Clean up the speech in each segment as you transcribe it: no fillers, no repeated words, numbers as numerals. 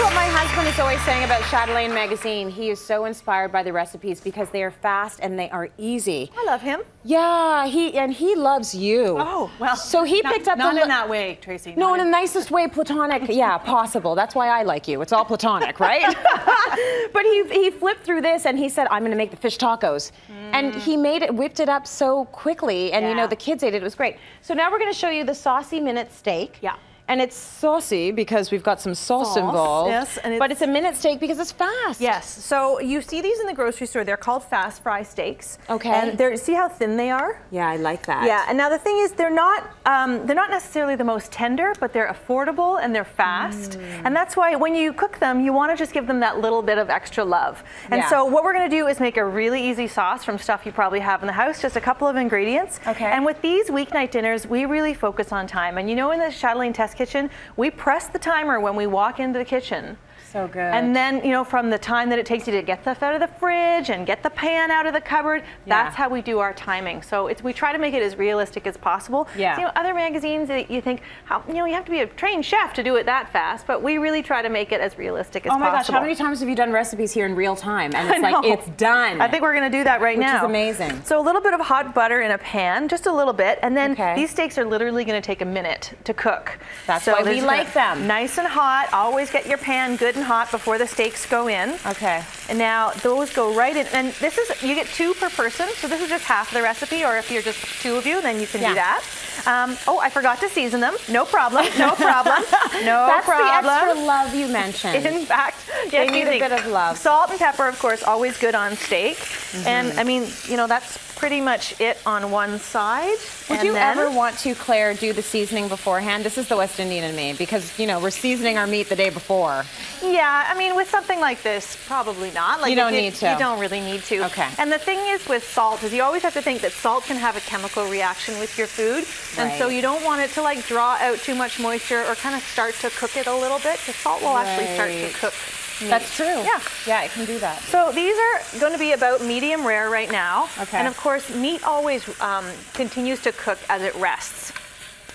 what my husband is always saying about Chatelaine magazine. He is so inspired by the recipes because they are fast and they are easy. I love him. Yeah, he loves you. Oh, well. So he picked up not in that way, Tracy. No, in the nicest way, platonic. Yeah, possible. That's why I like you. It's all platonic, right? But he flipped through this and he said, I'm going to make the fish tacos. And he whipped it up so quickly. And you know, the kids ate it. It was great. So now we're going to show you the Saucy Minute Steak. Yeah. And it's saucy because we've got some sauce involved. Yes, and but it's a minute steak because it's fast. Yes. So you see these in the grocery store. They're called fast fry steaks. Okay. And see how thin they are? Yeah, I like that. Yeah. And now the thing is, they're not necessarily the most tender, but they're affordable and they're fast. And that's why when you cook them, you want to just give them that little bit of extra love. And so what we're going to do is make a really easy sauce from stuff you probably have in the house, just a couple of ingredients. Okay. And with these weeknight dinners, we really focus on time. And you know, in the Chatelaine test kitchen, we press the timer when we walk into the kitchen. So good. And then, you know, from the time that it takes you to get stuff out of the fridge and get the pan out of the cupboard, that's how we do our timing. So we try to make it as realistic as possible. Yeah. So, you know, other magazines that you think, you know, you have to be a trained chef to do it that fast, but we really try to make it as realistic as possible. Oh my gosh, how many times have you done recipes here in real time? And it's like, it's done. I think we're going to do that right now. Which is amazing. So a little bit of hot butter in a pan, just a little bit, and then these steaks are literally going to take a minute to cook. That's why we like them. Nice and hot. Always get your pan good and hot before the steaks go in. Okay. And now those go right in. And this is, you get 2 per person, so this is just half the recipe, or if you're just 2 of you, then you can do that. Oh, I forgot to season them. No problem. No problem. No That's problem. the extra love you mentioned. In fact, they need a bit of love. Salt and pepper, of course, always good on steak. And I mean, you know, that's pretty much it on one side. Would you ever want to, Claire, do the seasoning beforehand? This is the West Indian in me, because, you know, we're seasoning our meat the day before. Yeah, I mean, with something like this, probably not. Like, you don't need to. You don't really need to. Okay. And the thing is with salt is you always have to think that salt can have a chemical reaction with your food. And so you don't want it to like draw out too much moisture or kind of start to cook it a little bit, because salt will actually start to cook meat. That's true. Yeah. Yeah, it can do that. So these are going to be about medium rare right now. Okay. And of course, meat always continues to cook as it rests.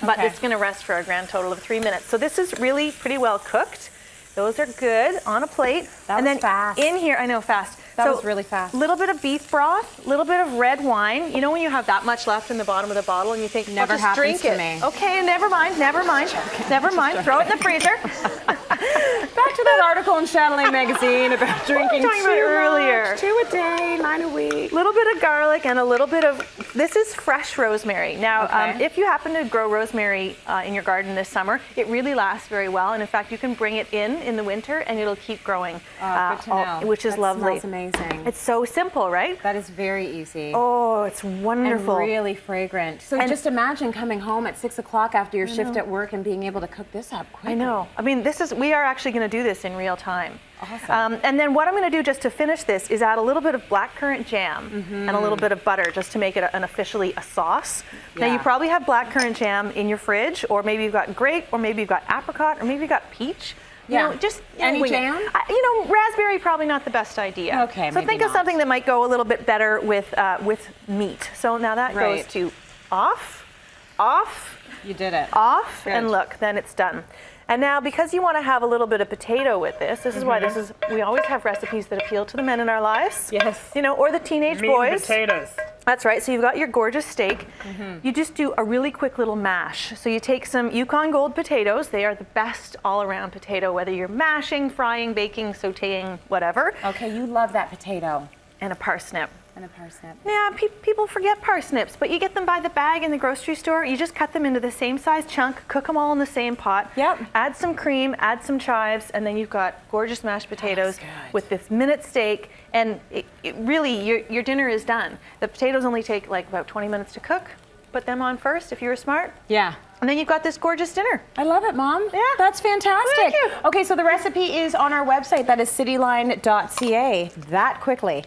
But it's going to rest for a grand total of 3 minutes. So this is really pretty well cooked. Those are good on a plate. That was fast. In here, I know, fast. That was really fast. A little bit of beef broth, a little bit of red wine. You know when you have that much left in the bottom of the bottle and you think, never just happens drink to it. me. Okay, never mind, never mind. Never mind, throw it in the freezer. Back to that article in Chatelaine magazine about drinking talking about earlier. 2 a day, 9 a week. A little bit of garlic and a little bit of, this is fresh rosemary. Now, if you happen to grow rosemary in your garden this summer, it really lasts very well. And in fact, you can bring it in the winter and it'll keep growing, good to know. which is lovely. That smells amazing. It's so simple, right? That is very easy. Oh, it's wonderful. And really fragrant. So just imagine coming home at 6 o'clock after your shift at work and being able to cook this up quickly. I know. I mean, we are actually going to do this in real time. Awesome. And then what I'm going to do just to finish this is add a little bit of blackcurrant jam and a little bit of butter just to make it officially a sauce. Now you probably have blackcurrant jam in your fridge, or maybe you've got grape, or maybe you've got apricot, or maybe you've got peach. You know, just any jam? You know, raspberry probably not the best idea. Okay, so think of something that might go a little bit better with meat. So now that goes to off. You did it. Off, Good. and look, then it's done. And now, because you want to have a little bit of potato with this is why we always have recipes that appeal to the men in our lives. Yes. You know, or the teenage Meat boys. and potatoes. That's right. So you've got your gorgeous steak. You just do a really quick little mash. So you take some Yukon Gold potatoes. They are the best all-around potato, whether you're mashing, frying, baking, sautéing, whatever. Okay, you love that potato. And a parsnip. And a parsnip. Yeah, people forget parsnips, but you get them by the bag in the grocery store. You just cut them into the same size chunk, cook them all in the same pot. Yep. Add some cream, add some chives, and then you've got gorgeous mashed potatoes with this minute steak. And really, your dinner is done. The potatoes only take like about 20 minutes to cook. Put them on first if you were smart. Yeah. And then you've got this gorgeous dinner. I love it, Mom. Yeah. That's fantastic. Thank you. Okay, so the recipe is on our website. That is cityline.ca. That quickly.